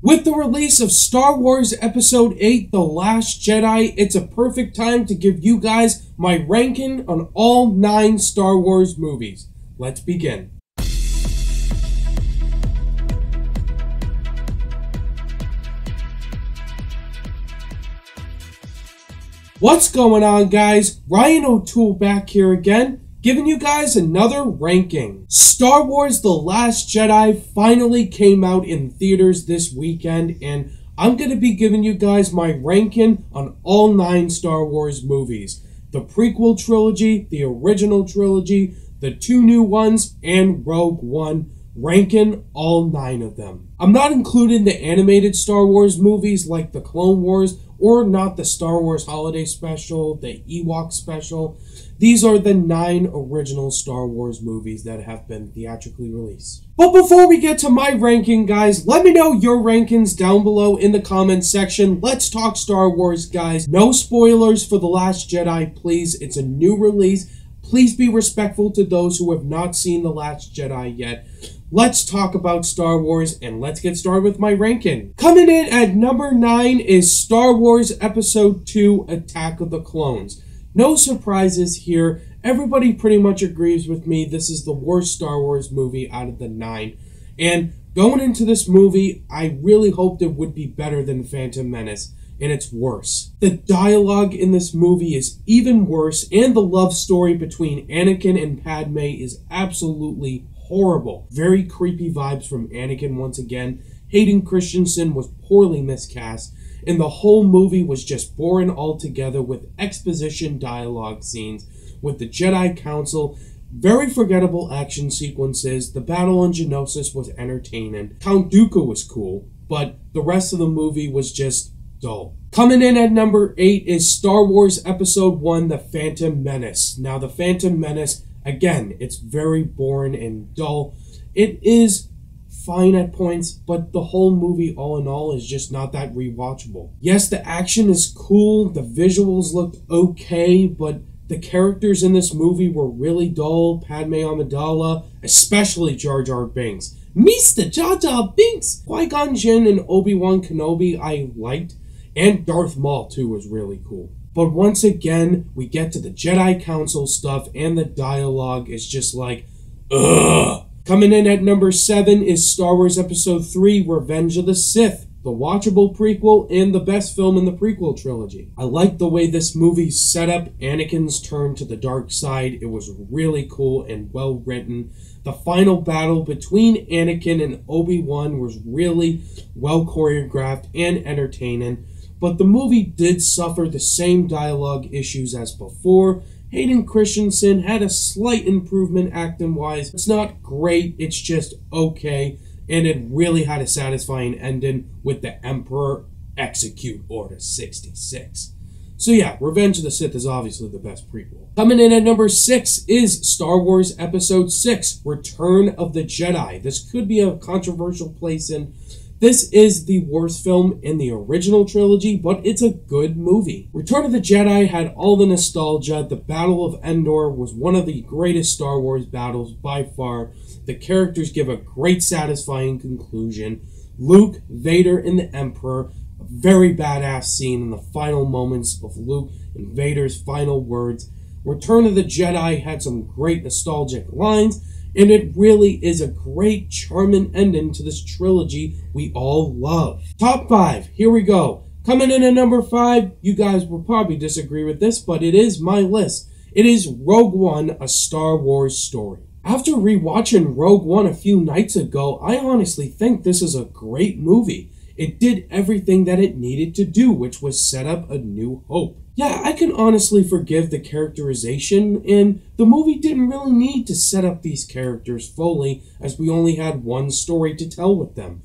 With the release of Star Wars Episode 8, The Last Jedi, it's a perfect time to give you guys my ranking on all 9 Star Wars movies. Let's begin. What's going on, guys? Ryan O'Toole back here again, giving you guys another ranking. Star Wars The Last Jedi finally came out in theaters this weekend, and I'm going to be giving you guys my ranking on all 9 Star Wars movies. The prequel trilogy, the original trilogy, the 2 new ones, and Rogue One, ranking all 9 of them. I'm not including the animated Star Wars movies like the Clone Wars, or not the Star Wars Holiday Special, the Ewok Special. These are the 9 original Star Wars movies that have been theatrically released. But before we get to my ranking, guys, let me know your rankings down below in the comments section. Let's talk Star Wars, guys. No spoilers for The Last Jedi, please. It's a new release. Please be respectful to those who have not seen The Last Jedi yet. Let's talk about Star Wars, and let's get started with my ranking. Coming in at number 9 is Star Wars Episode 2, Attack of the Clones. No surprises here. Everybody pretty much agrees with me. This is the worst Star Wars movie out of the 9. And going into this movie, I really hoped it would be better than Phantom Menace, and it's worse. The dialogue in this movie is even worse, and the love story between Anakin and Padme is absolutely horrible. Very creepy vibes from Anakin once again. Hayden Christensen was poorly miscast, and the whole movie was just boring altogether with exposition dialogue scenes with the Jedi Council. Very forgettable action sequences. The battle on Geonosis was entertaining. Count Dooku was cool, but the rest of the movie was just dull. Coming in at number 8 is Star Wars Episode 1, The Phantom Menace. Now, The Phantom Menace, again, it's very boring and dull. It is fine at points, but the whole movie, all in all, is just not that rewatchable. Yes, the action is cool, the visuals looked okay, but the characters in this movie were really dull. Padme Amidala, especially Jar Jar Binks. Mr. Jar Jar Binks! Qui-Gon Jinn and Obi-Wan Kenobi I liked, and Darth Maul too was really cool. But once again, we get to the Jedi Council stuff, and the dialogue is just like, ugh. Coming in at number 7 is Star Wars Episode 3, Revenge of the Sith, the watchable prequel and the best film in the prequel trilogy. I like the way this movie set up Anakin's turn to the dark side. It was really cool and well written. The final battle between Anakin and Obi-Wan was really well choreographed and entertaining. But the movie did suffer the same dialogue issues as before. Hayden Christensen had a slight improvement acting-wise. It's not great, it's just okay. And it really had a satisfying ending with the Emperor execute Order 66. So yeah, Revenge of the Sith is obviously the best prequel. Coming in at number 6 is Star Wars Episode 6, Return of the Jedi. This could be a controversial place in. This is the worst film in the original trilogy, but it's a good movie. Return of the Jedi had all the nostalgia. The Battle of Endor was one of the greatest Star Wars battles by far. The characters give a great satisfying conclusion. Luke, Vader, and the Emperor, a very badass scene in the final moments of Luke and Vader's final words. Return of the Jedi had some great nostalgic lines, and it really is a great, charming ending to this trilogy we all love. Top 5, here we go. Coming in at number 5, you guys will probably disagree with this, but it is my list. It is Rogue One, A Star Wars Story. After rewatching Rogue One a few nights ago, I honestly think this is a great movie. It did everything that it needed to do, which was set up a new hope. Yeah, I can honestly forgive the characterization, and the movie didn't really need to set up these characters fully, as we only had one story to tell with them.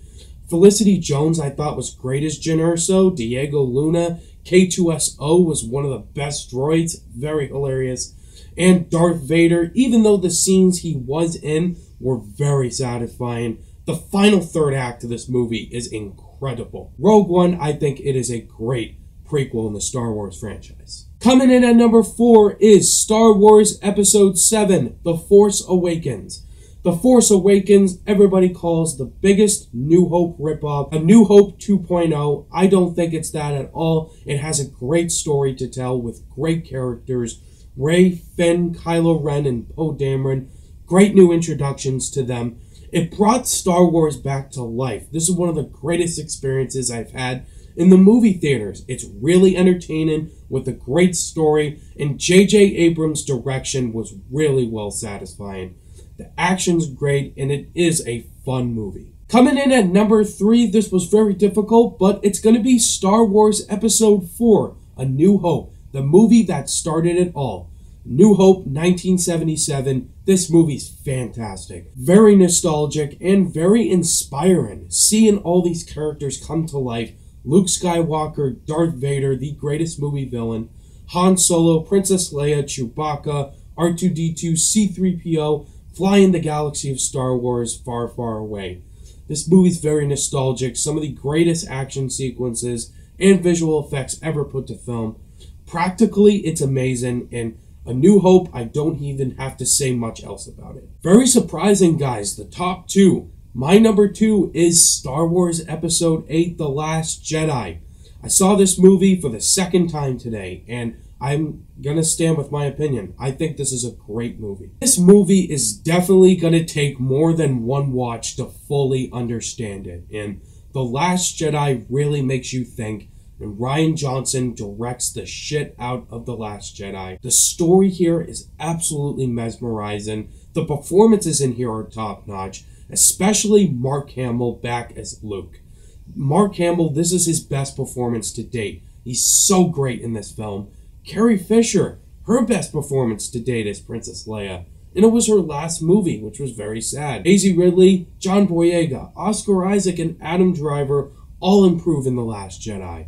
Felicity Jones I thought was great as Jyn Erso. Diego Luna, K2SO was one of the best droids, very hilarious. And Darth Vader, even though the scenes he was in were very satisfying, the final third act of this movie is incredible. Rogue One, I think it is a great prequel in the Star Wars franchise. Coming in at number 4 is Star Wars Episode 7, The Force Awakens. The Force Awakens, everybody calls the biggest New Hope ripoff, a New Hope 2.0. I don't think it's that at all. It has a great story to tell with great characters. Rey, Finn, Kylo Ren, and Poe Dameron. Great new introductions to them. It brought Star Wars back to life. This is one of the greatest experiences I've had in the movie theaters. It's really entertaining with a great story, and J.J. Abrams' direction was really well satisfying. The action's great, and it is a fun movie. Coming in at number 3, this was very difficult, but it's going to be Star Wars Episode 4, A New Hope, the movie that started it all. New Hope, 1977. This movie's fantastic. Very nostalgic and very inspiring. Seeing all these characters come to life. Luke Skywalker, Darth Vader, the greatest movie villain, Han Solo, Princess Leia, Chewbacca, R2-D2, C-3PO, flying the galaxy of Star Wars far, far away. This movie's very nostalgic, some of the greatest action sequences and visual effects ever put to film. Practically, it's amazing, and A New Hope, I don't even have to say much else about it. Very surprising, guys, the top 2. My number 2 is Star Wars Episode 8, The Last Jedi. I saw this movie for the second time today, and I'm gonna stand with my opinion. I think this is a great movie. This movie is definitely gonna take more than one watch to fully understand it, and The Last Jedi really makes you think, and Rian Johnson directs the shit out of The Last Jedi. The story here is absolutely mesmerizing. The performances in here are top-notch, especially Mark Hamill back as Luke. Mark Hamill, this is his best performance to date. He's so great in this film. Carrie Fisher, her best performance to date as Princess Leia. And it was her last movie, which was very sad. Daisy Ridley, John Boyega, Oscar Isaac, and Adam Driver all improve in The Last Jedi.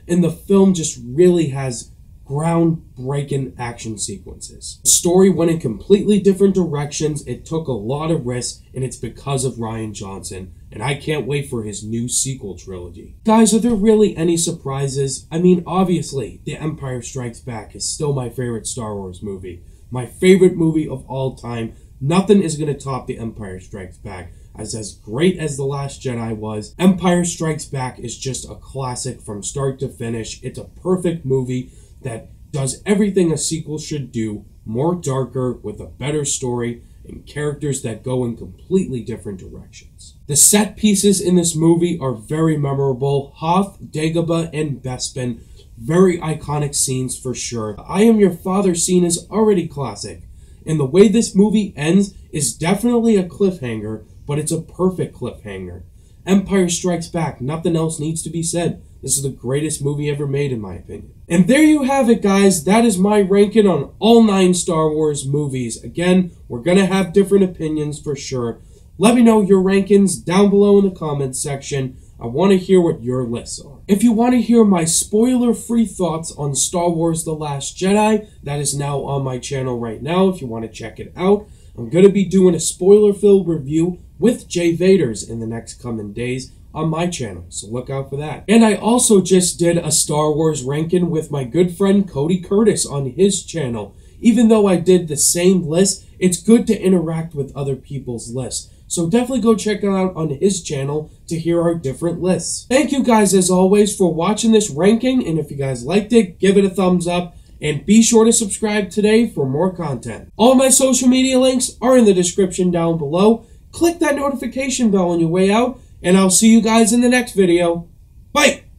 And the film just really has groundbreaking action sequences. The story went in completely different directions, it took a lot of risks, and it's because of Rian Johnson. And I can't wait for his new sequel trilogy. Guys, are there really any surprises? I mean, obviously, The Empire Strikes Back is still my favorite Star Wars movie. My favorite movie of all time. Nothing is going to top The Empire Strikes Back. As great as The Last Jedi was, Empire Strikes Back is just a classic from start to finish. It's a perfect movie that does everything a sequel should do, more darker, with a better story, and characters that go in completely different directions. The set pieces in this movie are very memorable. Hoth, Dagobah, and Bespin, very iconic scenes for sure. I Am Your Father scene is already classic, and the way this movie ends is definitely a cliffhanger, but it's a perfect cliffhanger. Empire Strikes Back, nothing else needs to be said. This is the greatest movie ever made, in my opinion. And there you have it, guys. That is my ranking on all 9 Star Wars movies. Again, we're going to have different opinions for sure. Let me know your rankings down below in the comments section. I want to hear what your lists are. If you want to hear my spoiler-free thoughts on Star Wars The Last Jedi, that is now on my channel right now if you want to check it out. I'm going to be doing a spoiler-filled review with Jay Vaders in the next coming days on my channel, so look out for that. And I also just did a Star Wars ranking with my good friend Cody Curtis on his channel. Even though I did the same list, it's good to interact with other people's lists. So definitely go check it out on his channel to hear our different lists. Thank you guys as always for watching this ranking, and if you guys liked it, give it a thumbs up, and be sure to subscribe today for more content. All my social media links are in the description down below. Click that notification bell on your way out, and I'll see you guys in the next video. Bye!